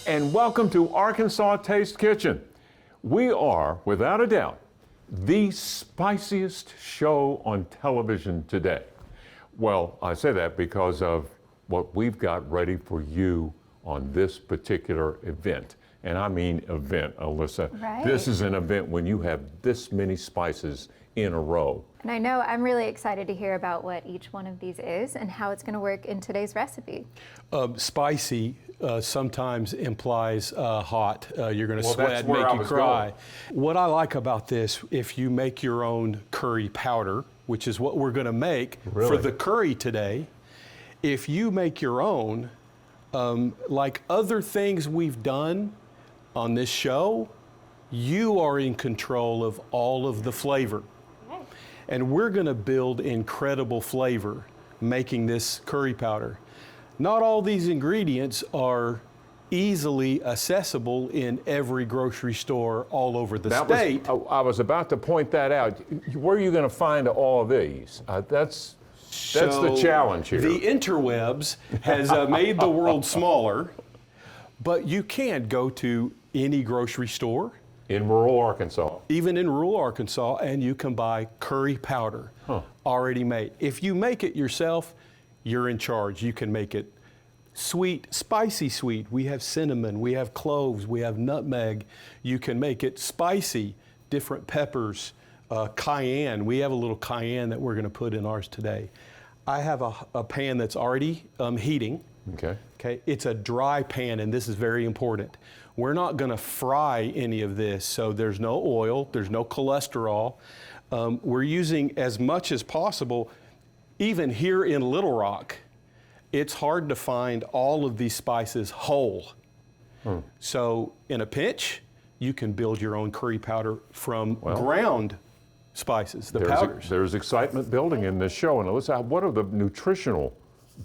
and welcome to Arkansas Taste Kitchen. We are, without a doubt, the spiciest show on television today. Well, I say that because of what we've got ready for you on this particular event. And I mean event, Alyssa. Right. This is an event when you have this many spices in a row. And I know I'm really excited to hear about what each one of these is and how it's going to work in today's recipe. Spicy sometimes implies hot. You're going to sweat, where make I you was cry. going. What I like about this, if you make your own curry powder, which is what we're going to make for the curry today, if you make your own, like other things we've done on this show, you are in control of all of the flavor. And we're going to build incredible flavor making this curry powder. Not all these ingredients are easily accessible in every grocery store all over the state. I was about to point that out. Where are you going to find all of these? That's the challenge here. The interwebs has made the world smaller, but you can go to any grocery store. In rural Arkansas. Even in rural Arkansas, and you can buy curry powder already made. If you make it yourself, you're in charge. You can make it sweet, spicy sweet. We have cinnamon, we have cloves, we have nutmeg. You can make it spicy, different peppers, cayenne. We have a little cayenne that we're going to put in ours today. I have a pan that's already heating. Okay. It's a dry pan, and this is very important. We're not going to fry any of this, so there's no oil, there's no cholesterol. We're using as much as possible. Even here in Little Rock, it's hard to find all of these spices whole. So in a pinch, you can build your own curry powder from ground spices, the powders. There's excitement building in this show. And Alyssa, what are the nutritional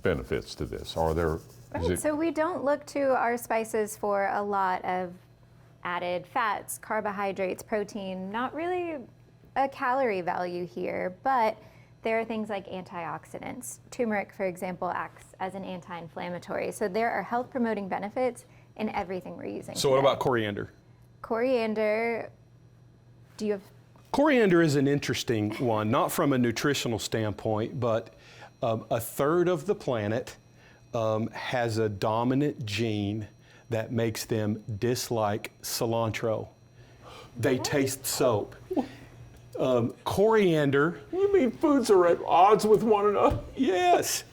benefits to this? Are there? Right, so we don't look to our spices for a lot of added fats, carbohydrates, protein, not really a calorie value here, but there are things like antioxidants. Turmeric, for example, acts as an anti-inflammatory. So there are health promoting benefits in everything we're using. So what about coriander? Coriander, do you have? Coriander is an interesting one, not from a nutritional standpoint, but a third of the planet has a dominant gene that makes them dislike cilantro. They taste soap. Coriander. You mean foods are at odds with one another? Yes.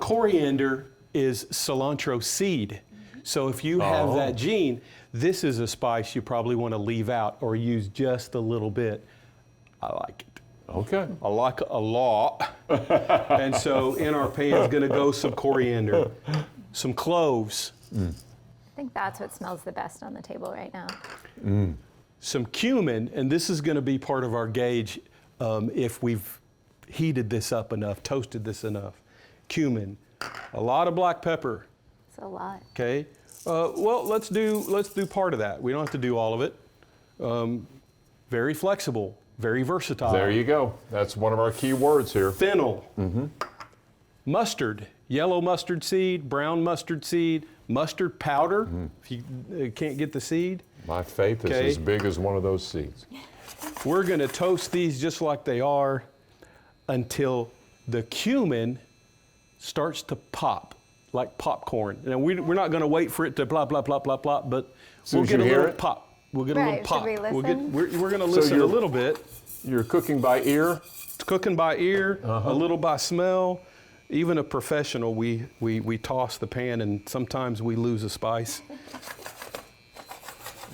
Coriander is cilantro seed. So if you have that gene, this is a spice you probably want to leave out or use just a little bit. I like it. Okay. I like it a lot. And so in our pan is going to go some coriander, some cloves. I think that's what smells the best on the table right now. Some cumin, and this is going to be part of our gauge if we've heated this up enough, toasted this enough. Cumin, a lot of black pepper. It's a lot. Okay. Well, let's do part of that. We don't have to do all of it. Very flexible. Very versatile. There you go. That's one of our key words here. Fennel. Mustard. Yellow mustard seed, brown mustard seed, mustard powder, if you can't get the seed. My faith is as big as one of those seeds. We're going to toast these just like they are until the cumin starts to pop, like popcorn. Now, we're not going to wait for it to blah, blah, blah, blah, blah, but we'll get a little pop. We'll get a little pop. Should we listen? We're going to listen a little bit. You're cooking by ear? It's cooking by ear, a little by smell. Even a professional, we toss the pan and sometimes we lose a spice.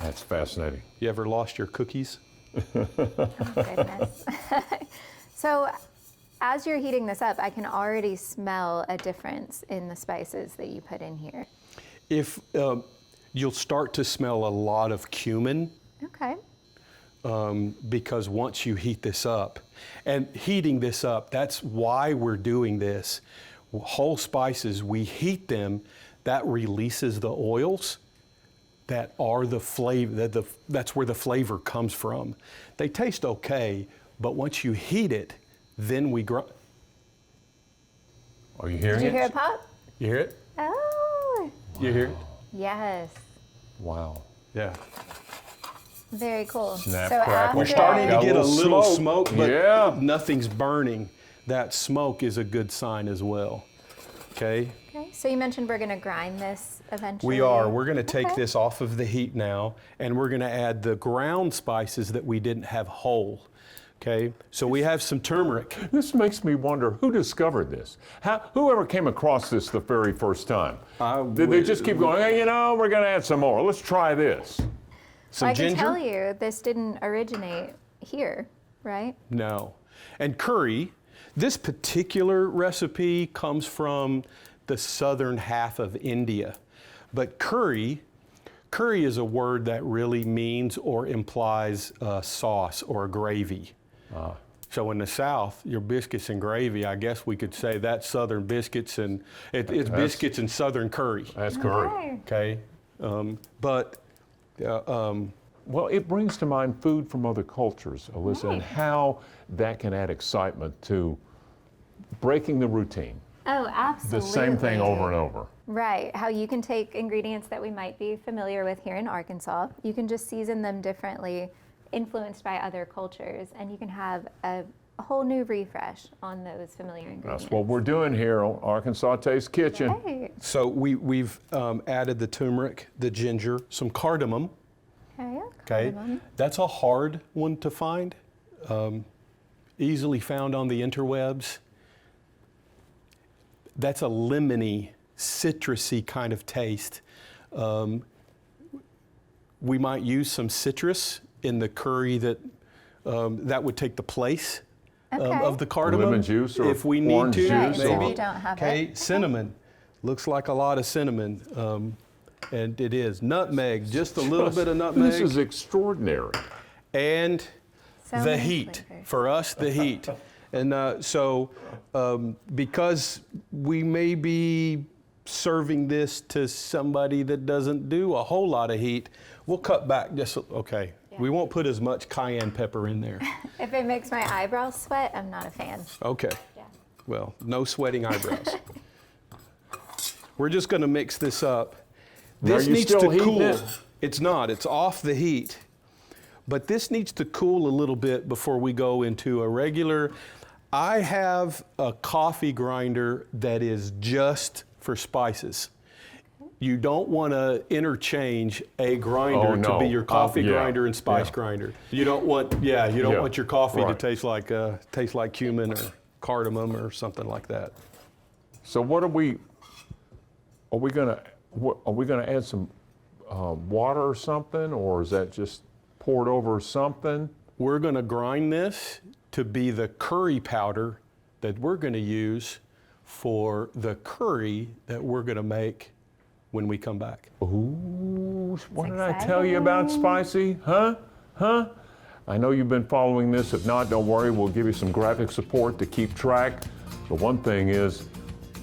That's fascinating. You ever lost your cookies? Oh, goodness. So as you're heating this up, I can already smell a difference in the spices that you put in here. If you'll start to smell a lot of cumin. Okay. Because once you heat this up, and heating this up, that's why we're doing this. Whole spices, we heat them, that releases the oils that are the flavor, that's where the flavor comes from. They taste okay, but once you heat it, then we grind. Are you hearing it? Did you hear it pop? You hear it? Oh. You hear it? Yes. Wow. Yeah. Very cool. Snap, so crackle, We're after, starting to Got a get a little little smoke. smoke, but Yeah. nothing's burning. That smoke is a good sign as well. Okay? Okay, so you mentioned we're going to grind this eventually. We are. We're going to take Okay. this off of the heat now, and we're going to add the ground spices that we didn't have whole. Okay? So we have some turmeric. This makes me wonder who discovered this. Whoever came across this the very first time? Did they just keep going, hey, you know, we're going to add some more. Let's try this. Some I can ginger? tell you this didn't originate here, right? No. And curry, this particular recipe comes from the southern half of India. But curry is a word that really means or implies a sauce or a gravy. So in the South, your biscuits and gravy, I guess we could say that's southern biscuits and it's biscuits and southern curry. That's curry. Okay. Okay? Well, it brings to mind food from other cultures, Alyssa, and how that can add excitement to breaking the routine. Oh, absolutely. The same thing over and over. Right. How you can take ingredients that we might be familiar with here in Arkansas, you can just season them differently, influenced by other cultures, and you can have a whole new refresh on those familiar ingredients. That's what we're doing here on Arkansas Taste Kitchen. Right. So we've added the turmeric, the ginger, some cardamom. Okay. Okay, Cardamom. that's a hard one to find, easily found on the interwebs. That's a lemony, citrusy kind of taste. We might use some citrus in the curry that would take the place Okay. of the cardamom. Lemon juice or if we need orange to, Right, juice so maybe. we don't have Okay, it. cinnamon. Looks like a lot of cinnamon. And it is. Nutmeg, just a little bit of nutmeg. This is extraordinary. And So the many heat. flavors. For us, the heat. And because we may be serving this to somebody that doesn't do a whole lot of heat, we'll cut back just, okay. Yeah. We won't put as much cayenne pepper in there. If it makes my eyebrows sweat, I'm not a fan. Okay. Yeah. Well, no sweating eyebrows. We're just going to mix this up. Now, This are you needs still to heating cool. it? It's not. It's off the heat. But this needs to cool a little bit before we go into a regular. I have a coffee grinder that is just for spices. You don't want to interchange a grinder Oh, no. to be your coffee Yeah. grinder and spice Yeah. grinder. You don't want, you don't Yeah. want your coffee to Right. taste like cumin or cardamom or something like that. So what are we gonna add some water or something, or is that just poured over something? We're going to grind this to be the curry powder that we're going to use for the curry that we're going to make when we come back. Ooh, what did I tell you about spicy? Huh? I know you've been following this. If not, don't worry. We'll give you some graphic support to keep track. The one thing is,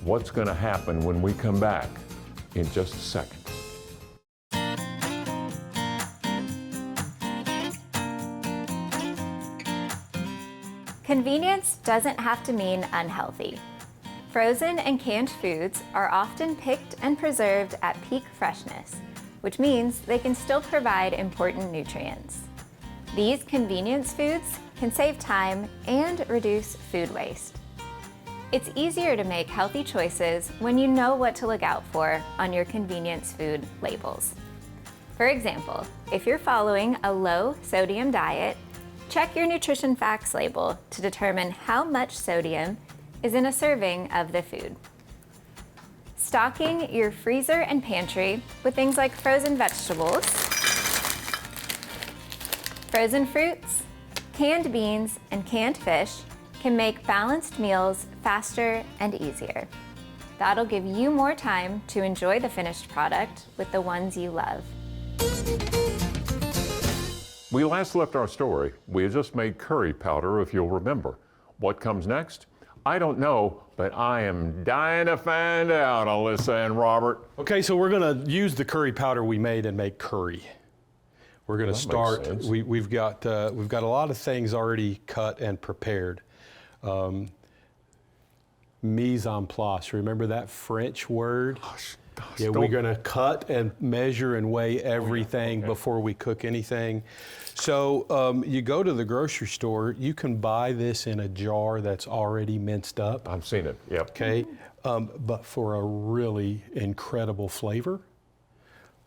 what's going to happen when we come back in just a second. Convenience doesn't have to mean unhealthy. Frozen and canned foods are often picked and preserved at peak freshness, which means they can still provide important nutrients. These convenience foods can save time and reduce food waste. It's easier to make healthy choices when you know what to look out for on your convenience food labels. For example, if you're following a low sodium diet, check your nutrition facts label to determine how much sodium is in a serving of the food. Stocking your freezer and pantry with things like frozen vegetables, frozen fruits, canned beans, and canned fish can make balanced meals faster and easier. That'll give you more time to enjoy the finished product with the ones you love. We last left our story. We had just made curry powder, if you'll remember. What comes next? I don't know, but I am dying to find out, Alyssa and Robert. Okay, so we're going to use the curry powder we made and make curry. We're going to That makes start. sense. We've got a lot of things already cut and prepared. Mise en place. Remember that French word? Yeah, we're going to cut and measure and weigh everything before we cook anything. So you go to the grocery store, you can buy this in a jar that's already minced up. I've seen it, yep. Okay, but for a really incredible flavor,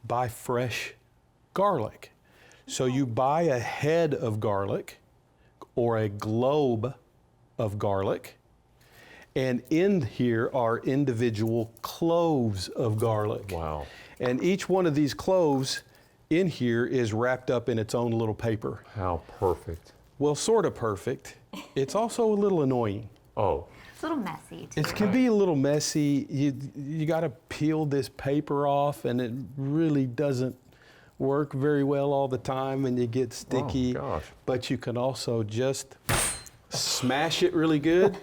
buy fresh garlic. So you buy a head of garlic or a globe of garlic, and in here are individual cloves of garlic. Wow. And each one of these cloves in here is wrapped up in its own little paper. How perfect. Well, sort of perfect. It's also a little annoying. Oh. It's a little messy too. It can be a little messy. You got to peel this paper off, and it really doesn't work very well all the time, and you get sticky. Oh, gosh. But you can also just smash it really good.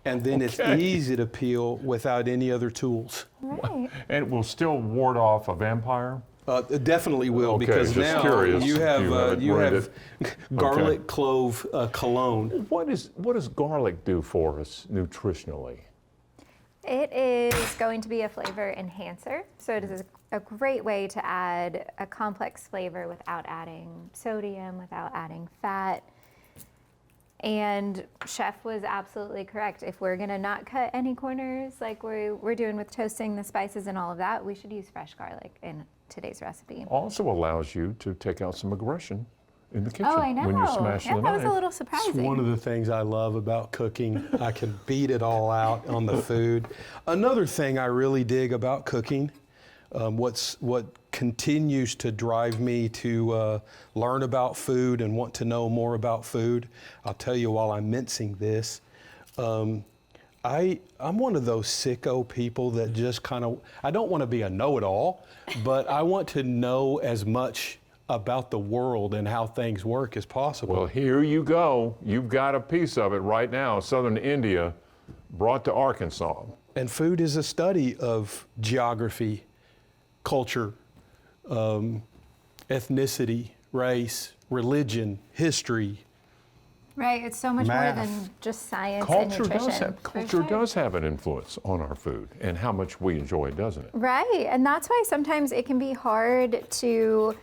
And then it's easy to peel without any other tools. Right. And it will still ward off a vampire? It definitely will, Okay, because just now curious you if have you haven't garlic clove cologne. What does garlic do for us nutritionally? It is going to be a flavor enhancer, so it is a great way to add a complex flavor without adding sodium, without adding fat. And Chef was absolutely correct. If we're gonna not cut any corners like we're doing with toasting the spices and all of that, we should use fresh garlic in today's recipe. Also allows you to take out some aggression in the kitchen Oh, I know. when you smash Yeah, the that was a knife. little It's surprising. one of the things I love about cooking. I can beat it all out on the food. Another thing I really dig about cooking, what continues to drive me to learn about food and want to know more about food, I'll tell you while I'm mincing this, I'm one of those sicko people that just kind of, I don't want to be a know-it-all, but I want to know as much about the world and how things work as possible. Well, here you go. You've got a piece of it right now. Southern India brought to Arkansas. And food is a study of geography, culture, ethnicity, race, religion, history. Right, it's so much Math. more than just science and Culture nutrition. does have an influence on our food and how much we enjoy it, doesn't it? Right, and that's why sometimes it can be hard to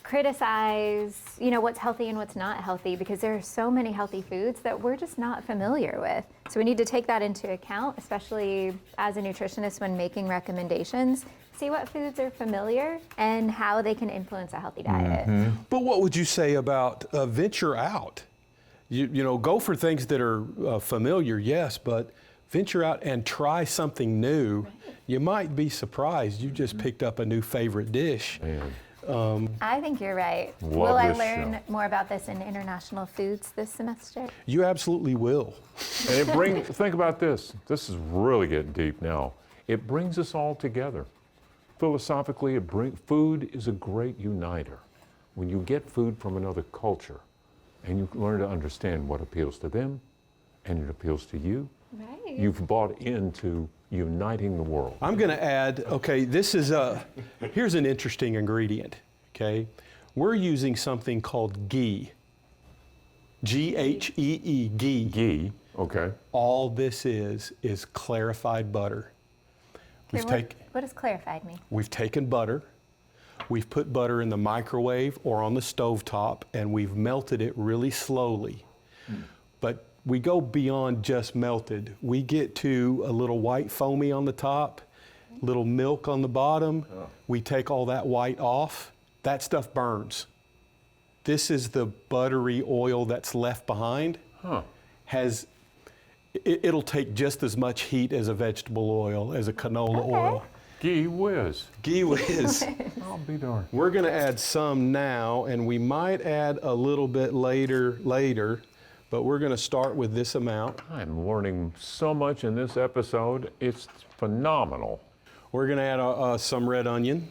criticize, what's healthy and what's not healthy, because there are so many healthy foods that we're just not familiar with. So we need to take that into account, especially as a nutritionist when making recommendations. See what foods are familiar and how they can influence a healthy diet. But what would you say about venture out? Go for things that are familiar, yes, but venture out and try something new. You might be surprised. You just picked up a new favorite dish. Man. I think you're right. Love Will I this learn show. more about this in international foods this semester? You absolutely will. And think about this. This is really getting deep now. It brings us all together. Philosophically, food is a great uniter. When you get food from another culture and you learn to understand what appeals to them and it appeals to you, Right. you've bought into uniting the world. I'm going to add, okay, here's an interesting ingredient, okay? We're using something called ghee. G-H-E-E, ghee. Ghee, okay. All this is clarified butter. What does clarified mean? We've taken butter, we've put butter in the microwave or on the stovetop, and we've melted it really slowly. But we go beyond just melted. We get to a little white foamy on the top, little milk on the bottom. We take all that white off. That stuff burns. This is the buttery oil that's left behind. It'll take just as much heat as a vegetable oil, as a canola oil. Gee whiz. Gee whiz. I'll be darned. We're going to add some now, and we might add a little bit later, but we're going to start with this amount. I'm learning so much in this episode. It's phenomenal. We're going to add some red onion.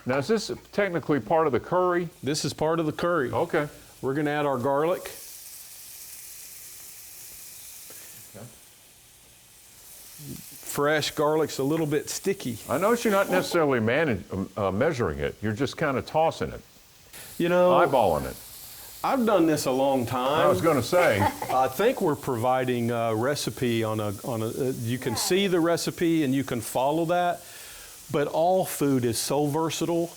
Now, is this technically part of the curry? This is part of the curry. Okay. We're going to add our garlic. Fresh garlic's a little bit sticky. I notice you're not necessarily measuring it. You're just kind of tossing it, You know, eyeballing it. I've done this a long time. I was going to say, I think we're providing a recipe you can see the recipe and you can follow that, but all food is so versatile.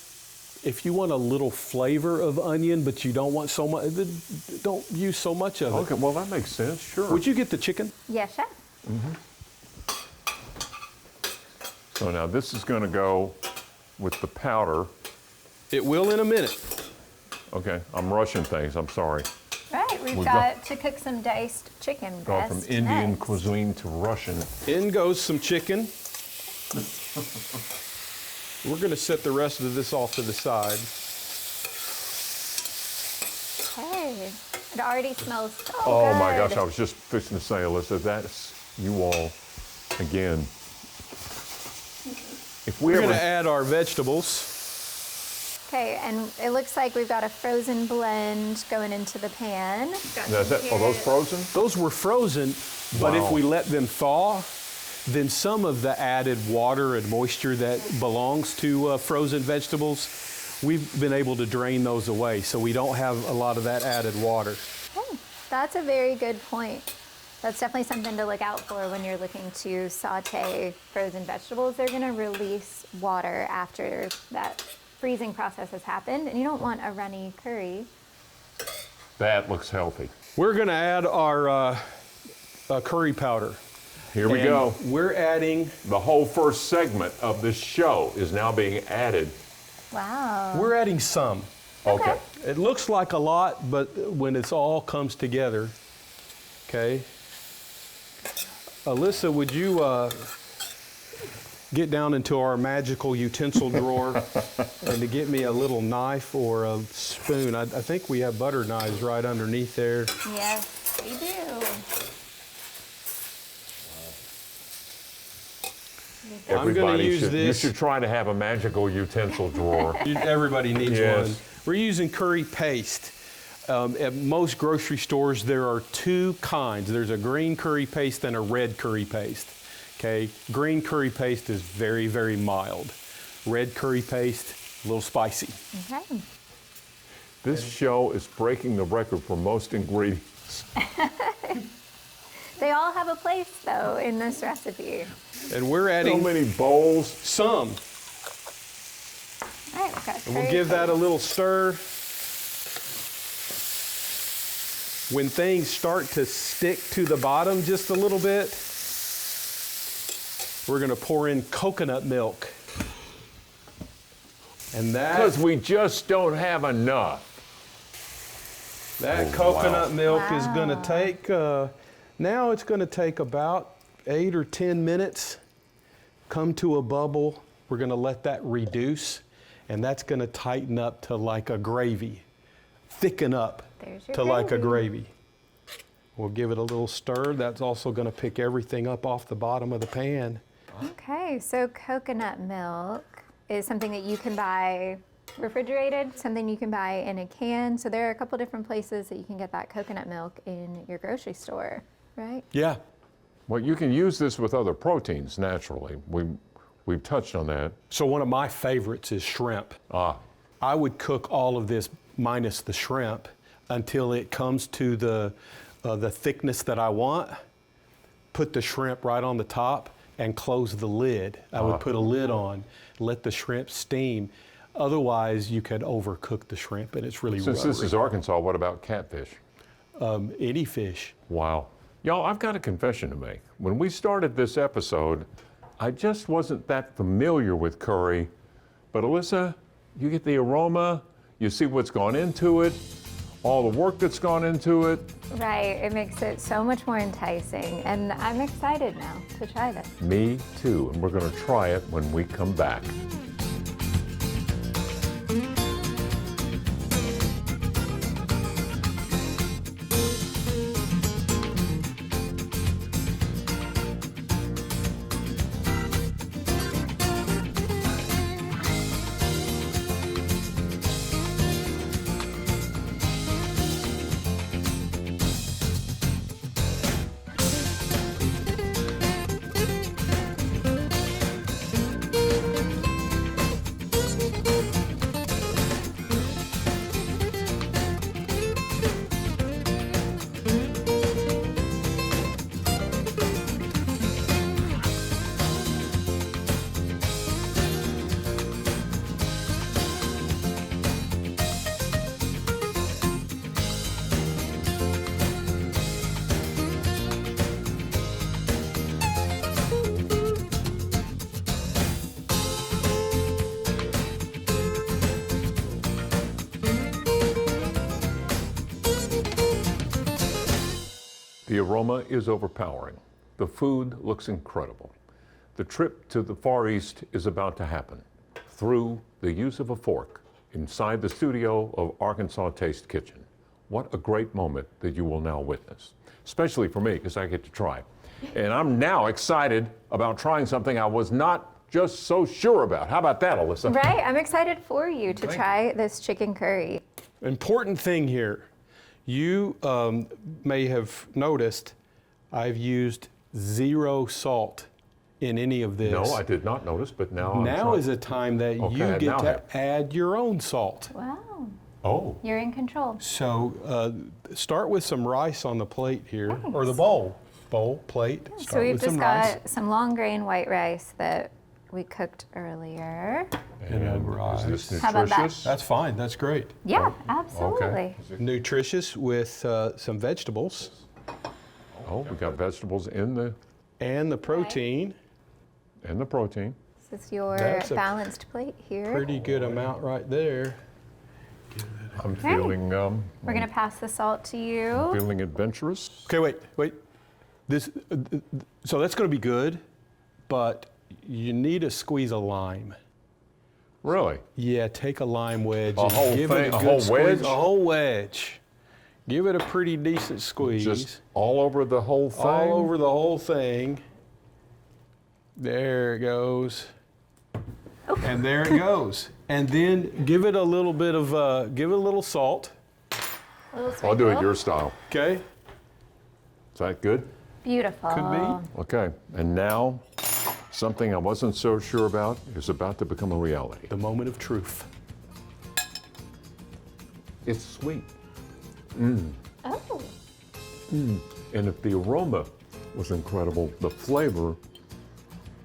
If you want a little flavor of onion, but you don't want so much, don't use so much of it. okay, well, that makes sense, sure. Would you get the chicken? Yes, chef. So now this is going to go with the powder. It will in a minute. Okay, I'm rushing things, I'm sorry. Right, we've got to cook some diced chicken Go breast from Indian next. cuisine to Russian. In goes some chicken. We're going to set the rest of this off to the side. Okay, it already smells so Oh good. my gosh, I was just fixing to say, Alyssa, that's you all again. If we We're ever, going to add our vegetables. Okay, and it looks like we've got a frozen blend going into the pan. are those frozen? Those were frozen, but if Wow. we let them thaw, then some of the added water and moisture that belongs to frozen vegetables, we've been able to drain those away, so we don't have a lot of that added water. Oh, that's a very good point. That's definitely something to look out for when you're looking to saute frozen vegetables. They're going to release water after that freezing process has happened, and you don't want a runny curry. That looks healthy. We're going to add our curry powder. Here we And go. We're adding, The whole first segment of this show is now being added. Wow. we're adding some. Okay. It looks like a lot, but when it's all comes together, okay? Alyssa, would you get down into our magical utensil drawer and to get me a little knife or a spoon? I think we have butter knives right underneath there. Yes, we do. I'm gonna use You this. should try to have a magical utensil drawer. Everybody needs Yes. one. We're using curry paste. At most grocery stores, there are two kinds. There's a green curry paste and a red curry paste. Okay, green curry paste is very, very mild. Red curry paste, a little spicy. Okay. This show is breaking the record for most ingredients. They all have a place, though, in this recipe. And we're So adding many bowls. some. All right, we've got And we'll curry give that a paste. little stir. When things start to stick to the bottom just a little bit, we're going to pour in coconut milk. And Because we just don't have enough. that Oh, coconut wow. milk is going to Wow. take, now it's going to take about 8 or 10 minutes, come to a bubble. We're going to let that reduce, and that's going to tighten up to like a gravy, thicken up There's your to like a gravy. gravy. We'll give it a little stir. That's also going to pick everything up off the bottom of the pan. Okay, so coconut milk is something that you can buy refrigerated, something you can buy in a can. So there are a couple different places that you can get that coconut milk in your grocery store, right? Yeah. Well, you can use this with other proteins naturally. We've touched on that. So one of my favorites is shrimp. I would cook all of this minus the shrimp until it comes to the thickness that I want. Put the shrimp right on the top and close the lid. I would put a lid on, let the shrimp steam. Otherwise, you could overcook the shrimp and it's really Since this rubbery. is Arkansas, what about catfish? Any fish. Wow. Y'all, I've got a confession to make. When we started this episode, I just wasn't that familiar with curry. But Alyssa, you get the aroma, you see what's gone into it, all the work that's gone into it. Right, it makes it so much more enticing. And I'm excited now to try this. Me too, and we're going to try it when we come back. The aroma is overpowering. The food looks incredible. The trip to the Far East is about to happen through the use of a fork inside the studio of Arkansas Taste Kitchen. What a great moment that you will now witness, especially for me because I get to try. And I'm now excited about trying something I was not just so sure about. How about that, Alyssa? Right, I'm excited for you to try this chicken curry. Important thing here, you may have noticed I've used 0 salt in any of this. No, I did not notice, but now I'm Now trying. is a time that Okay, you now get I to have. add your own salt. Wow, Oh, you're in control. So start with some rice on the plate here, or the bowl, plate. So Start we've with just some got rice. some long grain white rice that we cooked earlier. and rice. is this How about that? nutritious? That's fine, that's great. Yeah, Oh, absolutely. Okay. Nutritious with some vegetables Oh, we got vegetables in the and the protein. protein. This is your That's a balanced plate here. Pretty good amount right there. I'm feeling We're gonna pass the salt to you. feeling adventurous. Okay, wait. This, so that's going to be good, but you need to squeeze a lime. Really? Yeah, take a lime wedge. A and whole give thing? it A good whole squeeze. wedge? A whole wedge. Give it a pretty decent squeeze. Just all over the whole thing? all over the whole thing. There it goes. And there it goes. And then give it a little bit of, give it a little salt. Little I'll do it sprinkle. your style. Okay? Is that good? Beautiful. Could be. Okay. And now, something I wasn't so sure about is about to become a reality. The moment of truth. It's sweet. Oh, And if the aroma was incredible, the flavor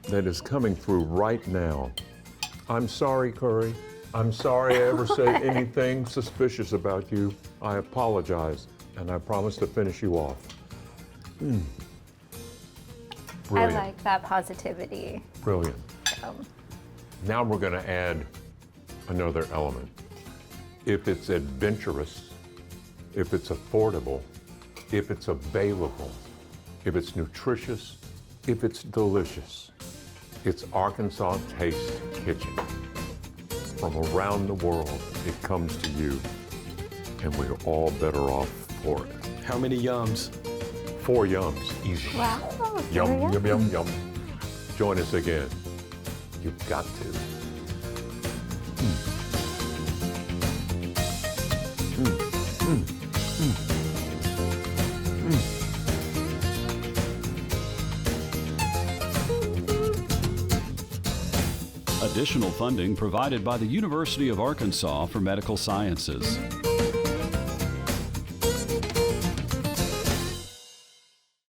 that is coming through right now. I'm sorry, Curry. I'm sorry I ever said anything suspicious about you. I apologize, and I promise to finish you off. I Brilliant. like that positivity. Brilliant. Um, Now we're going to add another element. If it's adventurous, if it's affordable, if it's available, if it's nutritious, if it's delicious, it's Arkansas Taste Kitchen. From around the world, it comes to you, and we're all better off for it. How many yums? 4 yums, easy. wow. Yum, there we yum, go. yum, yum. Join us again. You've got to. Additional funding provided by the University of Arkansas for Medical Sciences.